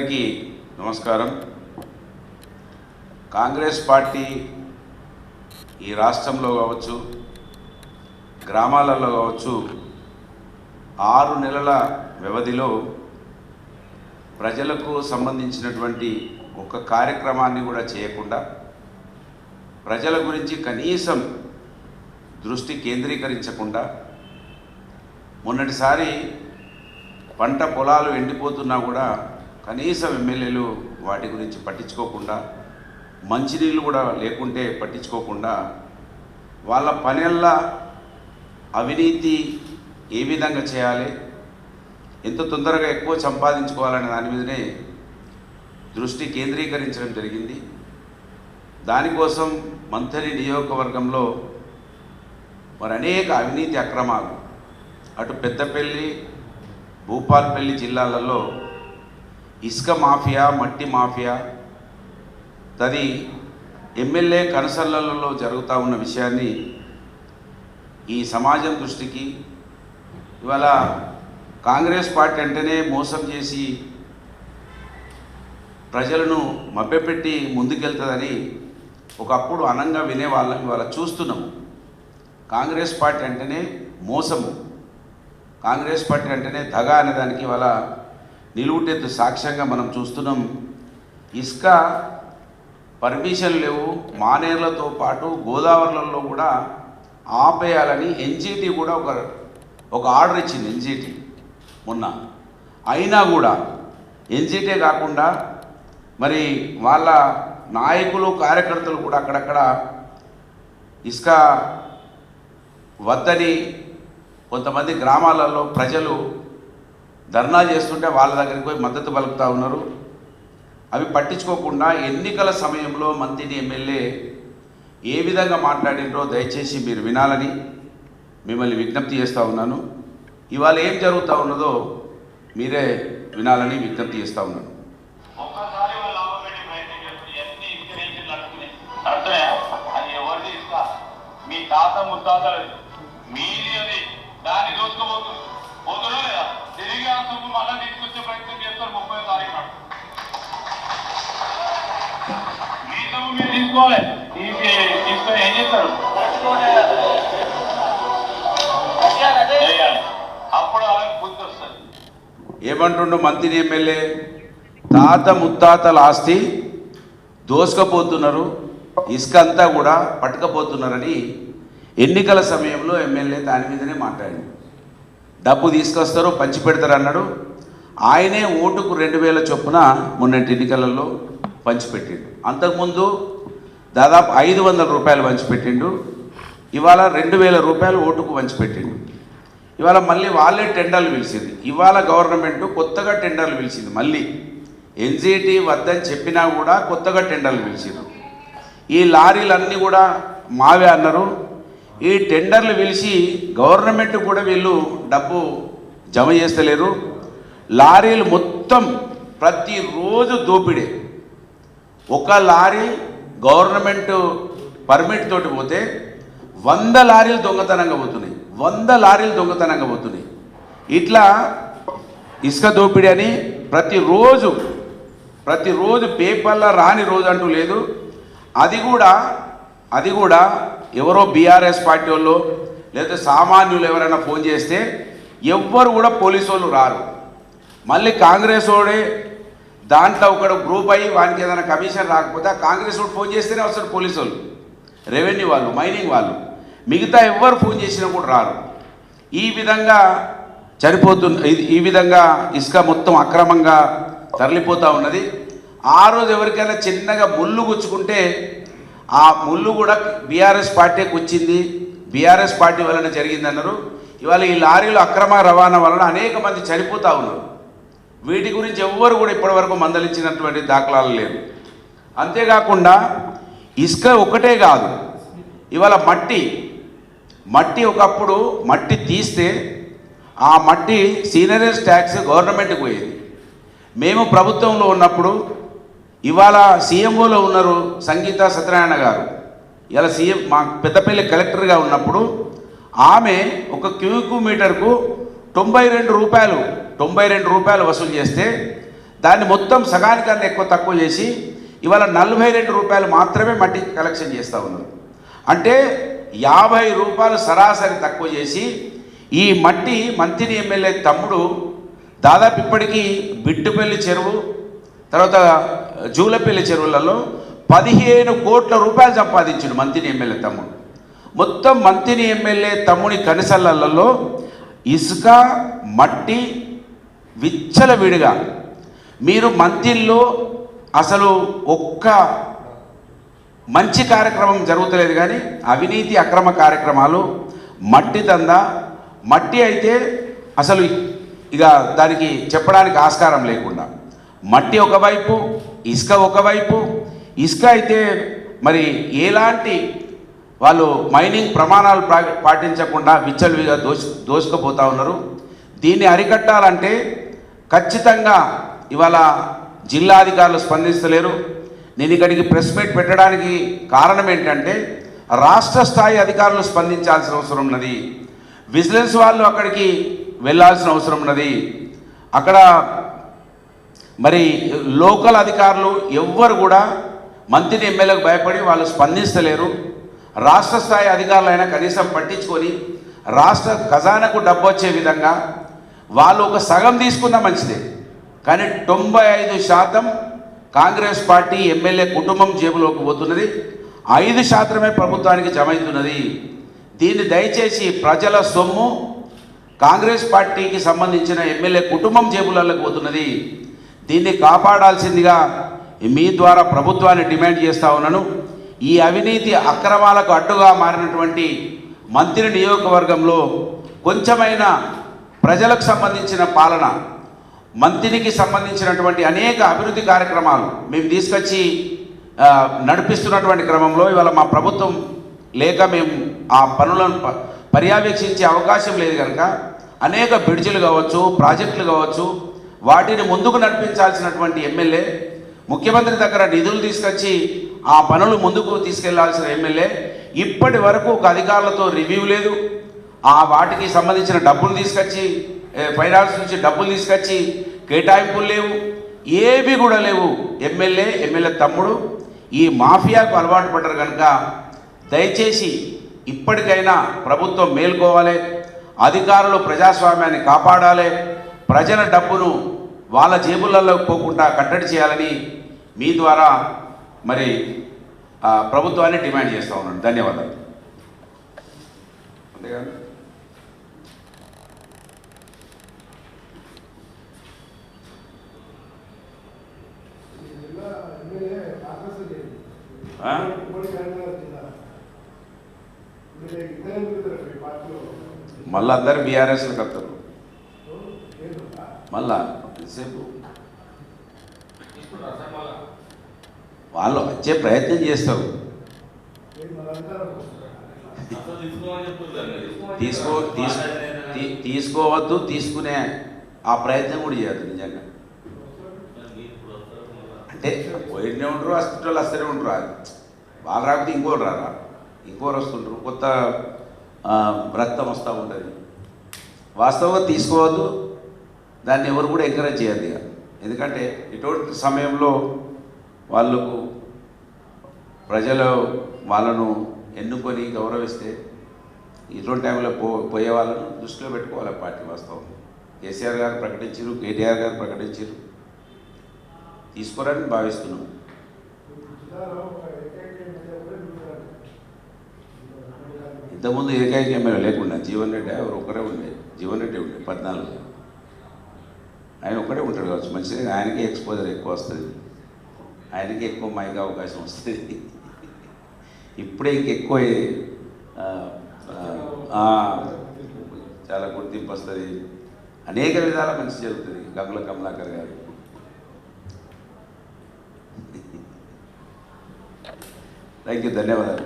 అందరికీ నమస్కారం. కాంగ్రెస్ పార్టీ ఈ రాష్ట్రంలో కావచ్చు, గ్రామాలలో కావచ్చు, 6 నెలల వ్యవధిలో ప్రజలకు సంబంధించినటువంటి ఒక కార్యక్రమాన్ని కూడా చేయకుండా ప్రజల గురించి కనీసం దృష్టి కేంద్రీకరించకుండా, మొన్నటిసారి పంట పొలాలు ఎండిపోతున్నా కూడా కనీసం ఎమ్మెల్యేలు వాటి గురించి పట్టించుకోకుండా, మంచినీళ్ళు కూడా లేకుంటే పట్టించుకోకుండా, వాళ్ళ పనుల అవినీతి ఏ విధంగా చేయాలి, ఎంత తొందరగా ఎక్కువ సంపాదించుకోవాలనే దాని మీదనే దృష్టి కేంద్రీకరించడం జరిగింది. దానికోసం మంథని నియోజకవర్గంలో మరి అనేక అవినీతి అక్రమాలు, అటు పెద్దపల్లి, భూపాల్పల్లి జిల్లాలలో ఇసుక మాఫియా, మట్టి మాఫియా, తది ఎమ్మెల్యే కనసల్లలో జరుగుతూ ఉన్న విషయాన్ని ఈ సమాజం దృష్టికి, ఇవాళ కాంగ్రెస్ పార్టీ అంటేనే మోసం చేసి ప్రజలను మభ్యపెట్టి ముందుకెళ్తుందని ఒకప్పుడు అనంగా వినేవాళ్ళం. ఇవాళ చూస్తున్నాము. కాంగ్రెస్ పార్టీ అంటేనే మోసము, కాంగ్రెస్ పార్టీ అంటేనే దగా అనేదానికి ఇవాళ నిలువుటెత్తు సాక్ష్యంగా మనం చూస్తున్నాం. ఇసుక పర్మిషన్ లేవు, మానేర్లతో పాటు గోదావరిలలో కూడా ఆపేయాలని ఎన్జీటీ కూడా ఒక ఆర్డర్ ఇచ్చింది. ఎన్జీటీ మొన్న అయినా కూడా ఎన్జీటీ కాకుండా మరి వాళ్ళ నాయకులు, కార్యకర్తలు కూడా అక్కడక్కడ ఇసుక వద్దని కొంతమంది గ్రామాలలో ప్రజలు ధర్నా చేస్తుంటే వాళ్ళ దగ్గరికి పోయి మద్దతు పలుకుతూ ఉన్నారు. అవి పట్టించుకోకుండా ఎన్నికల సమయంలో మంత్రిని ఎమ్మెల్యే ఏ విధంగా మాట్లాడినరో దయచేసి మీరు వినాలని మిమ్మల్ని విజ్ఞప్తి చేస్తూ ఉన్నాను. ఇవాళ ఏం జరుగుతూ ఉన్నదో మీరే వినాలని విజ్ఞప్తి చేస్తూ ఉన్నాను. మీ తాత ముత్తాతలు మీది దాన్ని దోచుకోబోతున్నారు, పోతున్నా లేదా? తిరిగి ఆ సొమ్ము మళ్ళీ తీసుకొచ్చే ప్రయత్నం చేస్తారు. 30వ తారీఖు నాడు మీ సొమ్ము మీరు తీసుకోవాలి. తీసుకొని ఏం చేస్తారు? చేయాలి. అప్పుడు వాళ్ళకి బుద్ధి వస్తుంది. ఏమంటుండు మంత్రి ఎమ్మెల్యే? తాత ముత్తాతల ఆస్తి దోసుకపోతున్నారు, ఇసుక అంతా కూడా పట్టుకపోతున్నారని ఎన్నికల సమయంలో ఎమ్మెల్యే దాని మీదనే మాట్లాడింది. డబ్బు తీసుకొస్తారు, పంచి పెడతారు అన్నాడు. ఆయనే ఓటుకు 2000 చొప్పున మొన్నటి ఎన్నికలలో పంచిపెట్టిండు. అంతకుముందు దాదాపు 500 రూపాయలు పంచిపెట్టిండు. ఇవాళ 2000 రూపాయలు ఓటుకు పంచిపెట్టిండు. ఇవాళ మళ్ళీ వాళ్ళే టెండర్లు పిలిచింది. ఇవాళ గవర్నమెంట్ కొత్తగా టెండర్లు పిలిచింది. మళ్ళీ ఎన్జీటీ వద్దని చెప్పినా కూడా కొత్తగా టెండర్లు పిలిచింది. ఈ లారీలన్నీ కూడా మావే అన్నారు. ఈ టెండర్లు పిలిచి గవర్నమెంట్ కూడా వీళ్ళు డబ్బు జమ చేస్తలేరు. లారీలు మొత్తం ప్రతిరోజు దోపిడే. ఒక లారీ గవర్నమెంట్ పర్మిట్ తోటి పోతే 100 లారీలు దొంగతనంగా పోతున్నాయి, 100 లారీలు దొంగతనంగా పోతున్నాయి. ఇట్లా ఇసుక దోపిడీ అని ప్రతిరోజు పేపర్లో రాని రోజు అంటూ లేదు. అది కూడా ఎవరో బీఆర్ఎస్ పార్టీ వాళ్ళు లేదా సామాన్యులు ఎవరైనా ఫోన్ చేస్తే ఎవ్వరు కూడా పోలీసు వాళ్ళు రారు. మళ్ళీ కాంగ్రెస్ వాడే దాంట్లో ఒకడు గ్రూప్ అయ్యి వానికి ఏదైనా కమిషన్ రాకపోతే ఆ కాంగ్రెస్ వాడు ఫోన్ చేస్తేనే వస్తారు పోలీసు వాళ్ళు, రెవెన్యూ వాళ్ళు, మైనింగ్ వాళ్ళు. మిగతా ఎవ్వరు ఫోన్ చేసినా కూడా రారు. ఈ విధంగా ఈ విధంగా ఇసుక మొత్తం అక్రమంగా తరలిపోతూ ఉన్నది. ఆ రోజు ఎవరికైనా చిన్నగా ముళ్ళు గుచ్చుకుంటే ఆ ముళ్ళు కూడా బీఆర్ఎస్ పార్టీకి వచ్చింది, బీఆర్ఎస్ పార్టీ వలన జరిగిందన్నారు. ఇవాళ ఈ లారీలు అక్రమ రవాణా వలన అనేక మంది చనిపోతూ ఉన్నారు. వీటి గురించి ఎవ్వరు కూడా ఇప్పటివరకు మందలించినటువంటి దాఖలాలు లేవు. అంతేకాకుండా ఇసుక ఒకటే కాదు, ఇవాళ మట్టి ఒకప్పుడు మట్టి తీస్తే ఆ మట్టి సీనరేజ్ ట్యాక్స్ గవర్నమెంట్కి పోయేది. మేము ప్రభుత్వంలో ఉన్నప్పుడు, ఇవాళ సీఎంఓలో ఉన్నారు సంగీత సత్యనారాయణ గారు, ఇలా సీఎం మా పెద్దపల్లి కలెక్టర్గా ఉన్నప్పుడు ఆమె ఒక క్యూబిక్ మీటర్కు 92 రూపాయలు వసూలు చేస్తే దాన్ని మొత్తం సగానికన్నా తక్కువ చేసి ఇవాళ 42 రూపాయలు మాత్రమే మట్టి కలెక్షన్ చేస్తూ ఉన్నారు. అంటే 50 రూపాయలు సరాసరి తక్కువ చేసి ఈ మట్టి మంత్రి ఎమ్మెల్యే తమ్ముడు దాదాపు ఇప్పటికీ బిట్టుపల్లి చెరువు తర్వాత జూలపల్లి చెరువులలో 15 కోట్ల రూపాయలు సంపాదించాడు మంత్రి ఎమ్మెల్యే తమ్ముడు. మొత్తం మంత్రి ఎమ్మెల్యే తమ్ముని కనిసలలో ఇసుక మట్టి విచ్చలవిడిగా మీరు మంత్రిలో అసలు ఒక్క మంచి కార్యక్రమం జరుగుతలేదు, కానీ అవినీతి అక్రమ కార్యక్రమాలు, మట్టి దందా, మట్టి అయితే అసలు ఇక దానికి చెప్పడానికి ఆస్కారం లేకుండా మట్టి ఒకవైపు, ఇసుక ఒకవైపు. ఇసుక అయితే మరి ఎలాంటి వాళ్ళు మైనింగ్ ప్రమాణాలు పాటించకుండా విచ్చలవిడిగా దోసుకుపోతూ ఉన్నారు. దీన్ని అరికట్టాలంటే ఖచ్చితంగా ఇవాళ జిల్లా అధికారులు స్పందిస్తలేరు. నేను ఇక్కడికి ప్రెస్ మీట్ పెట్టడానికి కారణం ఏంటంటే రాష్ట్ర స్థాయి అధికారులు స్పందించాల్సిన అవసరం ఉన్నది. విజిలెన్స్ వాళ్ళు అక్కడికి వెళ్ళాల్సిన అవసరం ఉన్నది. అక్కడ మరి లోకల్ అధికారులు ఎవ్వరు కూడా మంత్రి ఎమ్మెల్యేలకు భయపడి వాళ్ళు స్పందిస్తలేరు. రాష్ట్ర స్థాయి అధికారులైనా కనీసం పట్టించుకొని రాష్ట్ర ఖజానాకు డబ్బు వచ్చే విధంగా వాళ్ళు ఒక సగం తీసుకున్నా మంచిదే, కానీ 95% కాంగ్రెస్ పార్టీ ఎమ్మెల్యే కుటుంబం జేబులోకి పోతున్నది, 5% ప్రభుత్వానికి జమ అవుతున్నది. దీన్ని దయచేసి ప్రజల సొమ్ము కాంగ్రెస్ పార్టీకి సంబంధించిన ఎమ్మెల్యే కుటుంబం జేబులలోకి పోతున్నది. దీన్ని కాపాడాల్సిందిగా మీ ద్వారా ప్రభుత్వాన్ని డిమాండ్ చేస్తూ ఉన్నాను. ఈ అవినీతి అక్రమాలకు అడ్డుగా మారినటువంటి మంత్రి నియోజకవర్గంలో కొంచెమైనా ప్రజలకు సంబంధించిన పాలన, మంత్రికి సంబంధించినటువంటి అనేక అభివృద్ధి కార్యక్రమాలు మేము తీసుకొచ్చి నడిపిస్తున్నటువంటి క్రమంలో ఇవాళ మా ప్రభుత్వం లేక మేము ఆ పనులను పర్యవేక్షించే అవకాశం లేదు కనుక అనేక బ్రిడ్జిలు కావచ్చు, ప్రాజెక్టులు కావచ్చు, వాటిని ముందుకు నడిపించాల్సినటువంటి ఎమ్మెల్యే, ముఖ్యమంత్రి దగ్గర నిధులు తీసుకొచ్చి ఆ పనులు ముందుకు తీసుకెళ్లాల్సిన ఎమ్మెల్యే ఇప్పటి వరకు ఒక అధికారులతో రివ్యూ లేదు. ఆ వాటికి సంబంధించిన డబ్బులు తీసుకొచ్చి ఫైనాన్స్ నుంచి డబ్బులు తీసుకొచ్చి కేటాయింపులు లేవు, ఏవి కూడా లేవు. ఎమ్మెల్యే తమ్ముడు ఈ మాఫియాకు అలవాటు పడ్డారు కనుక దయచేసి ఇప్పటికైనా ప్రభుత్వం మేల్కోవాలి, అధికారులు ప్రజాస్వామ్యాన్ని కాపాడాలి, ప్రజల డబ్బును వాళ్ళ జేబులలో పోకుండా కట్టడి చేయాలని మీ ద్వారా మరి ప్రభుత్వాన్ని డిమాండ్ చేస్తూ ఉన్నాను. ధన్యవాదాలు. అంతేకాదు మళ్ళీ అందరు బీఆర్ఎస్లకు వస్తారు. మళ్ళా ఎంతసేపు వాళ్ళు వచ్చే ప్రయత్నం చేస్తారు. తీసుకోవద్దు, తీసుకునే ఆ ప్రయత్నం కూడా చేయద్దు. నిజంగా అంటే పోయినే ఉంటారు, హాస్పిటల్ వస్తూనే ఉంటారు. వాళ్ళు రాకపోతే ఇంకోరు రారా, ఇంకోరు వస్తుంటారు, కొత్త రక్తం వస్తూ ఉంటుంది. వాస్తవంగా తీసుకోవద్దు, దాన్ని ఎవరు కూడా ఎంకరేజ్ చేయద్దు. ఎందుకంటే ఇటువంటి సమయంలో వాళ్ళకు ప్రజలు వాళ్ళను ఎన్నుకొని గౌరవిస్తే ఇటువంటి టైంలో పోయే వాళ్ళను దృష్టిలో పెట్టుకోవాలి పార్టీ. వాస్తవం కేసీఆర్ గారు ప్రకటించారు, కేటీఆర్ గారు ప్రకటించారు, తీసుకోరని భావిస్తున్నాం. ఇంతకుముందు ఏకైక ఎమ్మెల్యే లేకుండా జీవన్ రెడ్డి ఎవరు ఒక్కరే ఉండే, జీవన్ రెడ్డి ఉండే 14. ఆయన ఒక్కడే ఉంటాడు కావచ్చు, మంచిగా ఆయనకి ఎక్స్పోజర్ ఎక్కువ వస్తుంది, ఆయనకి ఎక్కువ మైక్ అవకాశం వస్తుంది. ఇప్పుడే ఇంకెక్కువ చాలా గుర్తింపు వస్తుంది, అనేక విధాల మంచి జరుగుతుంది. గంగుల కమలాకర్ గారు థ్యాంక్ యూ, ధన్యవాదాలు.